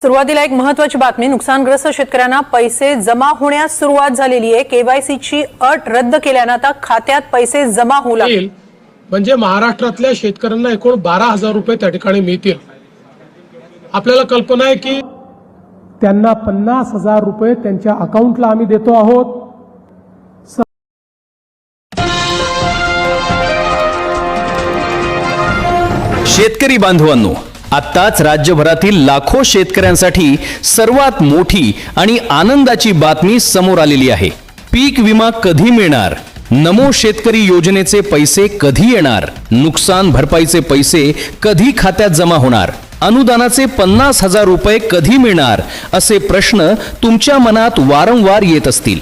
सुरुवातीला एक महत्त्वाची बातमी। नुकसानग्रस्त शेतकऱ्यांना पैसे जमा होण्यास सुरुवात झालेली आहे। केवायसीची अट रद्द केल्याने आता खात्यात पैसे जमा होऊ लागतील। म्हणजे महाराष्ट्रातल्या शेतकऱ्यांना एकूण 12,000 रुपये त्या ठिकाणी मिळतील। आपल्याला कल्पना आहे की त्यांना 50,000 रुपये त्यांच्या अकाउंटला आम्ही देतो आहोत। शेतकरी बांधवांनो, आत्ताच राज्यभरातील लाखो शेतकऱ्यांसाठी सर्वात मोठी आणि आनंदाची बातमी समोर आलेली आहे। पीक विमा कधी मिळणार? नमो शेतकरी योजनेचे पैसे कधी येणार? नुकसान भरपाईचे पैसे कधी खात्यात जमा होणार? अनुदानाचे 50,000 रुपये कधी मिळणार? असे प्रश्न तुमच्या मनात वारंवार येत असतील।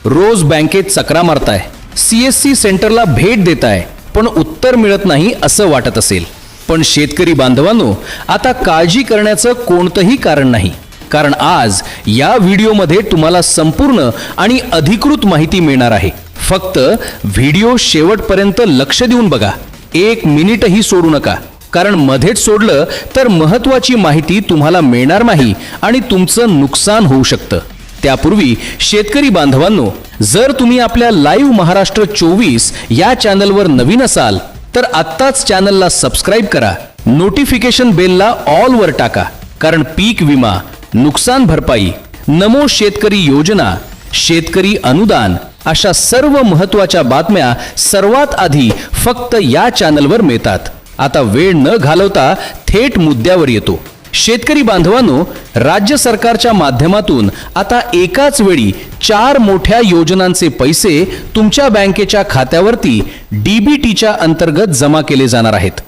रोज बँकेत चक्रा मारताय, सीएससी सेंटरला भेट देताय, पण उत्तर मिळत नाही असं वाटत असेल। पण शेतकरी बांधवांनो, आता काळजी करण्याचं कोणतंही कारण नाही, कारण आज या व्हिडिओमध्ये तुम्हाला संपूर्ण आणि अधिकृत माहिती मिळणार आहे। फक्त व्हिडिओ शेवटपर्यंत लक्ष देऊन बघा, 1 मिनिटही सोडू नका, कारण मध्येच सोडलं तर महत्त्वाची माहिती तुम्हाला मिळणार नाही आणि तुमचं नुकसान होऊ शकतं। त्यापूर्वी शेतकरी बांधवांनो, जर तुम्ही आपल्या लाईव्ह महाराष्ट्र 24 या चॅनलवर नवीन असाल तर आत्ताच चॅनलला सबस्क्राइब करा, नोटिफिकेशन बेलला ऑल वर टाका, कारण पीक विमा, नुकसान भरपाई, नमो शेतकरी योजना, शेतकरी अनुदान अशा सर्व महत्त्वाच्या बातम्या सर्वात आधी फक्त या चॅनलवर मिळतात। आता वेळ न घालवता थेट मुद्द्यावर येतो। शेतकरी बांधवांनो, राज्य सरकारच्या माध्यमातून आता एकाच वेळी 4 मोठ्या योजनांचे पैसे तुमच्या बँकेच्या खात्यावरती डीबीटीच्या अंतर्गत जमा केले जाणार आहेत।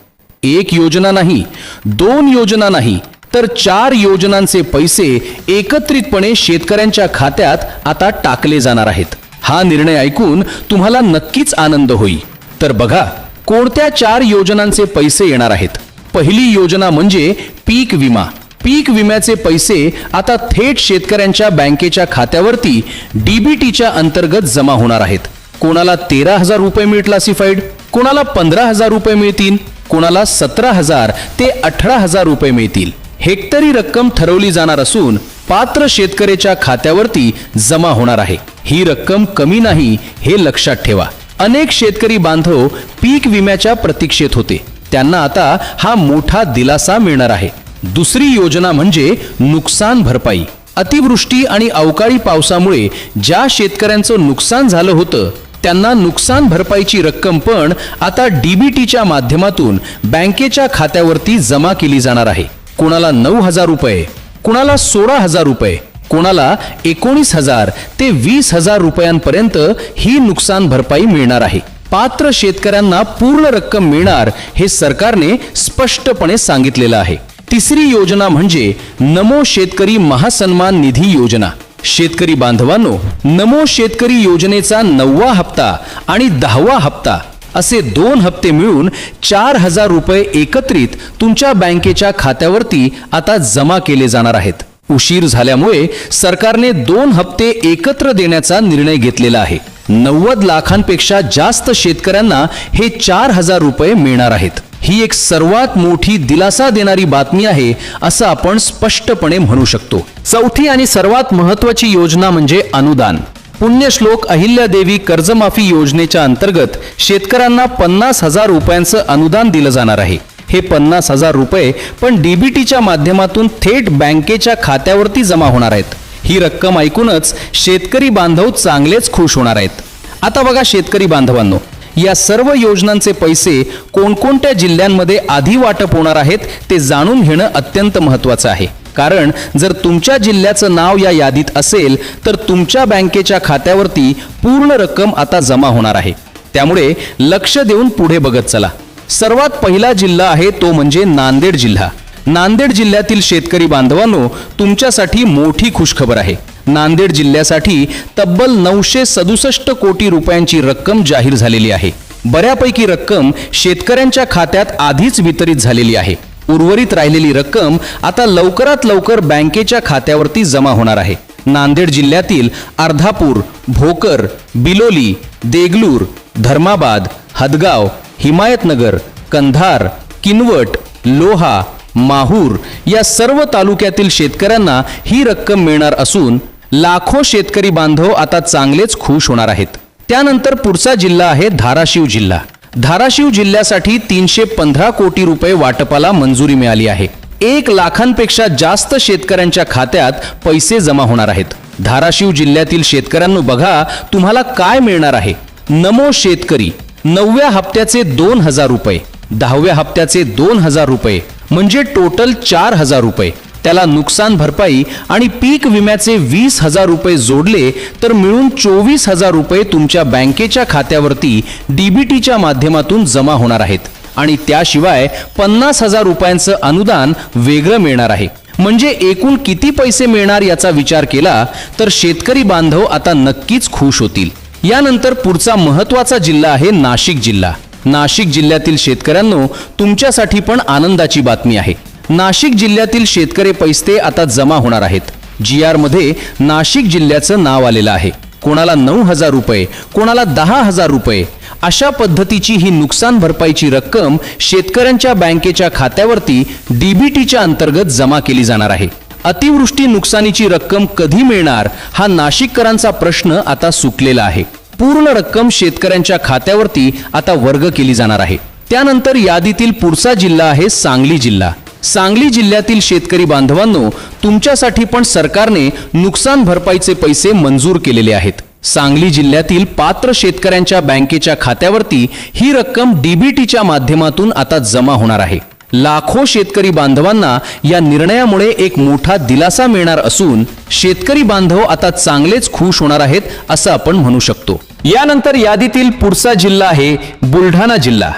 एक योजना नाही, 2 योजना नाही, तर 4 योजनांचे पैसे एकत्रितपणे शेतकऱ्यांच्या खात्यात आता टाकले जाणार आहेत। हा निर्णय ऐकून तुम्हाला नक्कीच आनंद होईल। तर बघा, कोणत्या 4 योजनांचे पैसे येणार आहेत। पहिली योजना म्हणजे पीक विमा। पीक विम्याचे पैसे आता थेट शेतकऱ्यांच्या बँकेच्या खात्यावरती डीबीटीच्या अंतर्गत जमा होणार आहेत। कोणाला 13,000 रुपये मिळतील क्लासिफाईड, कोणाला 15,000 रुपये मिळतील, कोणाला 17,000 ते 18,000 रुपये मिळतील। हेक्टरी रक्कम ठरवली जाणार असून पात्र शेतकऱ्याच्या खात्यावरती जमा होणार आहे। ही रक्कम कमी नाही हे लक्षात ठेवा। अनेक शेतकरी बांधव पीक विम्याच्या प्रतीक्षेत होते, त्यांना आता हा मोठा दिलासा मिळणार आहे। दुसरी योजना म्हणजे नुकसान भरपाई। अतिवृष्टी आणि अवकाळी पावसामुळे ज्या शेतकऱ्यांचं नुकसान झालं होतं त्यांना नुकसान भरपाईची रक्कम पण आता डीबीटीच्या माध्यमातून बँकेच्या खात्यावरती जमा केली जाणार आहे। कोणाला 9,000 रुपये, कोणाला 16,000 रुपये, कोणाला 19,000 ते 20,000 रुपयांपर्यंत ही नुकसान भरपाई मिळणार आहे। पात्र शेतकऱ्यांना पूर्ण रक्कम मिळणार हे सरकारने स्पष्टपणे सांगितलेलं आहे। तिसरी योजना म्हणजे नमो शेतकरी महासन्मान निधी योजना। शेतकरी बांधवांनो, नमो शेतकरी योजनेचा 9वा हप्ता आणि 10वा हप्ता असे 2 हप्ते मिळून 4,000 रुपये एकत्रित तुमच्या बँकेच्या खात्यावरती आता जमा केले जाणार आहेत। उशीर झाल्यामुळे सरकारने 2 हप्ते एकत्र देण्याचा निर्णय घेतलेला आहे। 90 लाखांपेक्षा जास्त शेतकऱ्यांना हे 4,000 रुपये मिळणार आहेत। ही एक सर्वात मोठी दिलासा देणारी बातमी आहे असं आपण स्पष्टपणे म्हणू शकतो। चौथी आणि सर्वात महत्त्वाची योजना म्हणजे अनुदान। पुण्यश्लोक अहिल्यादेवी कर्जमाफी योजनेच्या अंतर्गत शेतकऱ्यांना 50,000 रुपयांचं अनुदान दिलं जाणार आहे। हे 50,000 रुपये पण डीबीटीच्या माध्यमातून थेट बँकेच्या खात्यावरती जमा होणार आहेत। ही रक्कम ऐकूनच शेतकरी बांधव चांगलेच खुश होणार आहेत। आता बघा शेतकरी बांधवांनो, या सर्व योजनांचे पैसे कोणकोणत्या जिल्ह्यांमध्ये आधी वाटप होणार आहेत ते जाणून घेणं अत्यंत महत्त्वाचं आहे। कारण जर तुमच्या जिल्ह्याचं नाव या यादीत असेल तर तुमच्या बँकेच्या खात्यावरती पूर्ण रक्कम आता जमा होणार आहे। त्यामुळे लक्ष देऊन पुढे बघत चला। सर्वात पहिला जिल्हा आहे तो म्हणजे नांदेड जिल्हा। नांदेड जिल्ह्यातील शेतकरी बांधवांनो, तुमच्यासाठी मोठी खुशखबर आहे। नांदेड जिल्ह्यासाठी तब्बल 967 कोटी रुपयांची रक्कम जाहीर झालेली आहे। बऱ्यापैकी रक्कम शेतकऱ्यांच्या खात्यात आधीच वितरित झालेली आहे। उर्वरित राहिलेली रक्कम आता लवकरात लवकर बँकेच्या खात्यावरती जमा होणार आहे। नांदेड जिल्ह्यातील अर्धापूर, भोकर, बिलोली, देगलूर, धर्माबाद, हदगाव, हिमायतनगर, कंधार, किनवट, लोहा, माहूर या सर्व तालुक्यातील शेतकऱ्यांना ही रक्कम मिळणार असून लाखो शेतकरी बांधव आता चांगलेच खुश होणार आहेत. त्यानंतर पुढचा जिल्हा आहे धाराशिव जिल्हा. धाराशिव जिल्ह्यासाठी 315 कोटी रुपये वाटपाला मंजुरी मिळाली आहे. 1 लाखांपेक्षा जास्त शेतकऱ्यांच्या खात्यात पैसे जमा होणार आहेत. धाराशिव जिल्ह्यातील शेतकऱ्यांनो बघा तुम्हाला काय मिळणार आहे. नमो शेतकरी 9व्या हप्त्याचे 2,000 रुपये, 10व्या हप्त्याचे 2,000 रुपये म्हणजे टोटल 4,000 रुपये. त्याला नुकसान भरपाई आणि पीक विम्याचे 20,000 रुपये जोडले तर मिळून 24,000 रुपये तुमच्या बँकेच्या खात्यावरती डीबीटीच्या माध्यमातून जमा होणार आहेत. आणि त्याशिवाय 50,000 रुपयांचं अनुदान वेगळं मिळणार आहे. म्हणजे एकूण किती पैसे मिळणार याचा विचार केला तर शेतकरी बांधव आता नक्कीच खुश होतील. यानंतर पुढचा महत्त्वाचा जिल्हा आहे नाशिक जिल्हा. नाशिक जिल्ह्यातील शेतकऱ्यांनो तुमच्यासाठी पण आनंदाची बातमी आहे. नाशिक जिल्ह्यातील शेतकरी पैसे आता जमा होणार आहेत. GR मध्ये नाशिक जिल्ह्याचं नाव आलेलं आहे. कोणाला 9,000 रुपये, कोणाला 10,000 रुपये अशा पद्धतीची ही नुकसान भरपाईची रक्कम शेतकऱ्यांच्या बँकेच्या खात्यावरती डीबीटीच्या अंतर्गत जमा केली जाणार आहे. अतिवृष्टी नुकसानीची रक्कम कधी मिळणार हा नाशिककरांचा प्रश्न आता सुटलेला आहे. पूर्ण रक्कम शेतकऱ्यांच्या खात्यावरती आता वर्ग केली जाणार आहे. त्यानंतर यादीतील पुढचा जिल्हा आहे सांगली जिल्हा. सांगली जिल्ह्यातील शेतकरी बांधवांनो तुमच्यासाठी पण सरकारने नुकसान भरपाईचे पैसे मंजूर केलेले आहेत. सांगली जिल्ह्यातील पात्र शेतकऱ्यांच्या बँकेच्या खात्यावरती ही रक्कम डीबीटीच्या माध्यमातून आता जमा होणार आहे. लाखो शेतकरी बांधवांना या निर्णयामुळे एक मोठा दिलासा मिळणार असून शेतकरी बांधव आता चांगलेच खुश होणार आहेत असं आपण म्हणू शकतो. यानंतर यादीतील पुढचा जिल्हा आहे बुलढाणा जिल्हा.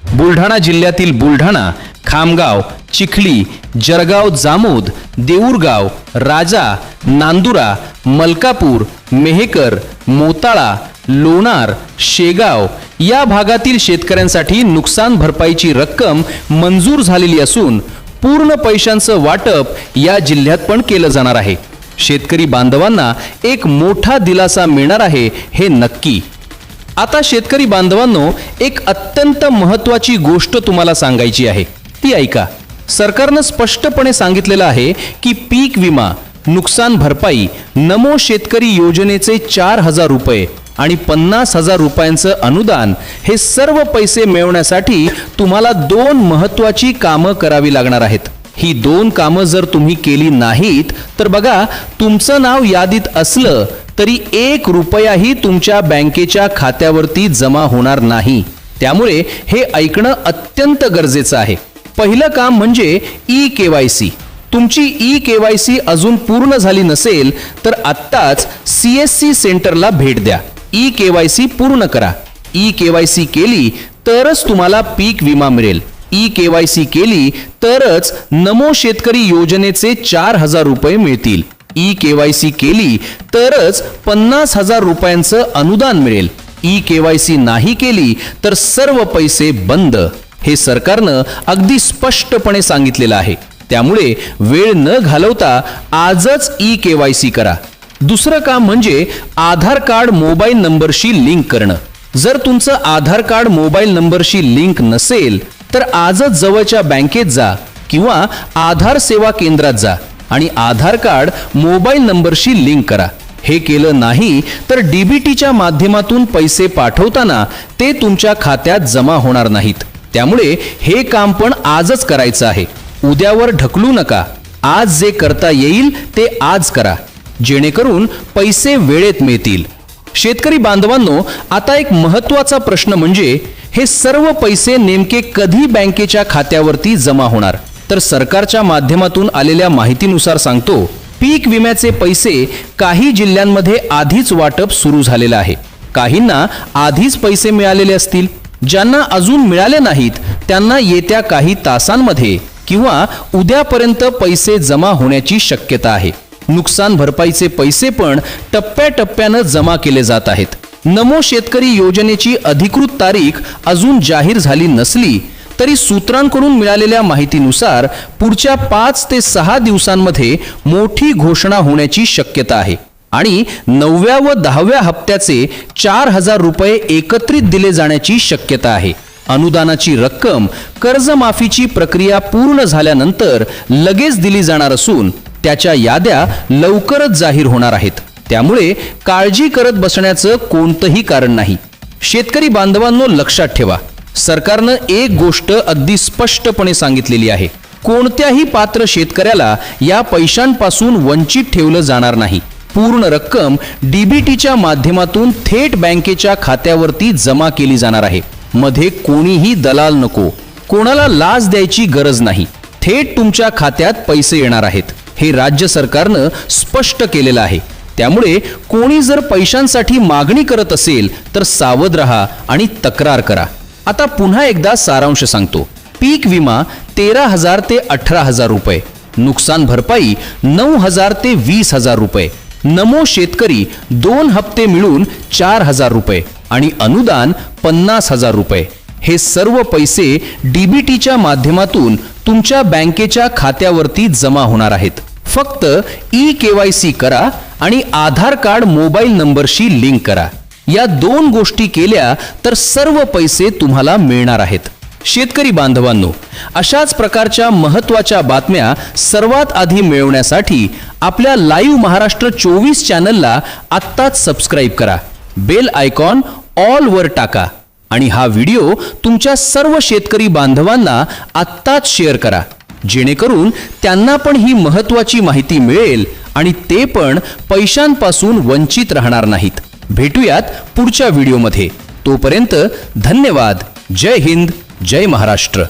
बुलढाणा जिल्ह्यातील बुलढाणा, खामगाव, चिखली, जळगाव, जामोद, देऊरगाव, राजा, नांदुरा, मलकापूर, मेहकर, मोताळा, लोणार, शेगाव या भागातील शेतकऱ्यांसाठी नुकसान भरपाईची रक्कम मंजूर झालेली असून पूर्ण पैशांचं वाटप या जिल्ह्यात पण केलं जाणार आहे. शेतकरी बांधवांना एक मोठा दिलासा मिळणार आहे हे नक्की. आता शेतकरी बांधवांनो एक अत्यंत महत्त्वाची गोष्ट तुम्हाला सांगायची आहे ती ऐका. सरकारनं स्पष्टपणे सांगितलेलं आहे की पीक विमा, नुकसान भरपाई, नमो शेतकरी योजनेचे 4,000 रुपये आणि 50,000 रुपयांचं अनुदान हे सर्व पैसे मिळवण्यासाठी तुम्हाला 2 महत्त्वाची कामं करावी लागणार आहेत. ही 2 कामं जर तुम्ही केली नाहीत तर बघा तुमचं नाव यादीत असलं तरी 1 रुपयाही तुमच्या बँकेच्या खात्यावरती जमा होणार नाही. त्यामुळे हे ऐकणं अत्यंत गरजेचं आहे. पहिलं काम म्हणजे E-KYC. तुमची E-KYC अजून पूर्ण झाली नसेल तर आत्ताच CSC सेंटरला भेट द्या. E-KYC पूर्ण करा. E-KYC केली तरच तुम्हाला पीक विमा मिळेल. E-KYC केली तरच नमो शेतकरी योजनेचे 4,000 रुपये मिळतील. E-KYC केली तरच 50,000 रुपयांचं अनुदान मिळेल. E-KYC नाही केली तर सर्व पैसे बंद. हे सरकारनं अगदी स्पष्टपणे सांगितलेलं आहे. त्यामुळे वेळ न घालवता आजच E-KYC करा. दुसरं काम म्हणजे आधार कार्ड मोबाईल नंबरशी लिंक करणं. जर तुमचं आधार कार्ड मोबाईल नंबरशी लिंक नसेल तर आजच जवळच्या बँकेत जा किंवा आधार सेवा केंद्रात जा आणि आधार कार्ड मोबाईल नंबरशी लिंक करा. हे केलं नाही तर डीबीटीच्या माध्यमातून पैसे पाठवताना ते तुमच्या खात्यात जमा होणार नाहीत. त्यामुळे हे काम पण आजच करायचं आहे. उद्यावर ढकलू नका. आज जे करता येईल ते आज करा जेणेकरून पैसे वेळेत मिळतील. शेतकरी बांधवांनो आता एक महत्त्वाचा प्रश्न म्हणजे हे सर्व पैसे नेमके कधी बँकेच्या खात्यावरती जमा होणार. तर सरकारच्या माध्यमातून आलेल्या माहितीनुसार सांगतो पीक विम्याचे पैसे काही जिल्ह्यांमध्ये आधीच वाटप सुरू झालेलं आहे. काहींना आधीच पैसे मिळालेले असतील. ज्यांना अजून मिळाले नाहीत त्यांना येत्या काही तासांमध्ये किंवा उद्यापर्यंत पैसे जमा होण्याची शक्यता आहे. नुकसान भरपाईचे पैसे पण टप्प्याटप्प्यानं जमा केले जात आहेत. नमो शेतकरी योजनेची अधिकृत तारीख अजून जाहीर झाली नसली तरी सूत्रांकडून मिळालेल्या माहितीनुसार पुढच्या 5 ते 6 दिवसांमध्ये मोठी घोषणा होण्याची शक्यता आहे आणि 9व्या व 10व्या हप्त्याचे 4,000 रुपये एकत्रित दिले जाण्याची शक्यता आहे. अनुदानाची रक्कम कर्जमाफीची प्रक्रिया पूर्ण झाल्यानंतर लगेच दिली जाणार असून त्याच्या याद्या लवकरच जाहीर होणार आहेत. त्यामुळे काळजी करत बसण्याचं कोणतंही कारण नाही. शेतकरी बांधवांनो, लक्षात ठेवा, सरकारनं एक गोष्ट अगदी स्पष्टपणे सांगितलेली आहे. कोणत्याही पात्र शेतकऱ्याला या पैशांपासून वंचित ठेवलं जाणार नाही. पूर्ण रक्कम डीबीटीच्या माध्यमातून थेट बँकेच्या खात्यावरती जमा केली जाणार आहे. मध्ये कोणीही दलाल नको, कोणाला लाच द्यायची गरज नाही. थेट तुमच्या खात्यात पैसे येणार आहेत. हे राज्य सरकारनं स्पष्ट केलेलं आहे. त्यामुळे कोणी जर पैशांसाठी मागणी करत असेल तर सावध रहा आणि तक्रार करा. आता पुन्हा एकदा सारांश सांगतो. पीक विमा 13,000 ते 18,000 रुपये, नुकसान भरपाई 9,000 ते 20,000 रुपये, नमो शेतकरी 2 हप्ते मिळून 4,000 रुपये आणि अनुदान 50,000 रुपये. हे सर्व पैसे डीबीटीच्या माध्यमातून तुमच्या बँकेच्या खात्यावरती जमा होणार आहेत. फक्त ई-KYC करा आणि आधार कार्ड मोबाईल नंबरशी लिंक करा. या 2 गोष्टी केल्या तर सर्व पैसे तुम्हाला मिळणार आहेत. शेतकरी बांधवांनो, अशाच प्रकारच्या महत्त्वाच्या बातम्या सर्वात आधी मिळवण्यासाठी आपल्या लाईव्ह महाराष्ट्र 24 चॅनलला आत्ताच सबस्क्राईब करा. बेल आयकॉन ऑल वर टाका आणि हा व्हिडिओ तुमच्या सर्व शेतकरी बांधवांना आत्ताच शेअर करा, जेणेकरून त्यांना पण ही महत्त्वाची माहिती मिळेल आणि ते पण पैशांपासून वंचित राहणार नाहीत. भेटूयात पुढच्या व्हिडिओमध्ये. तोपर्यंत धन्यवाद. जय हिंद, जय महाराष्ट्र.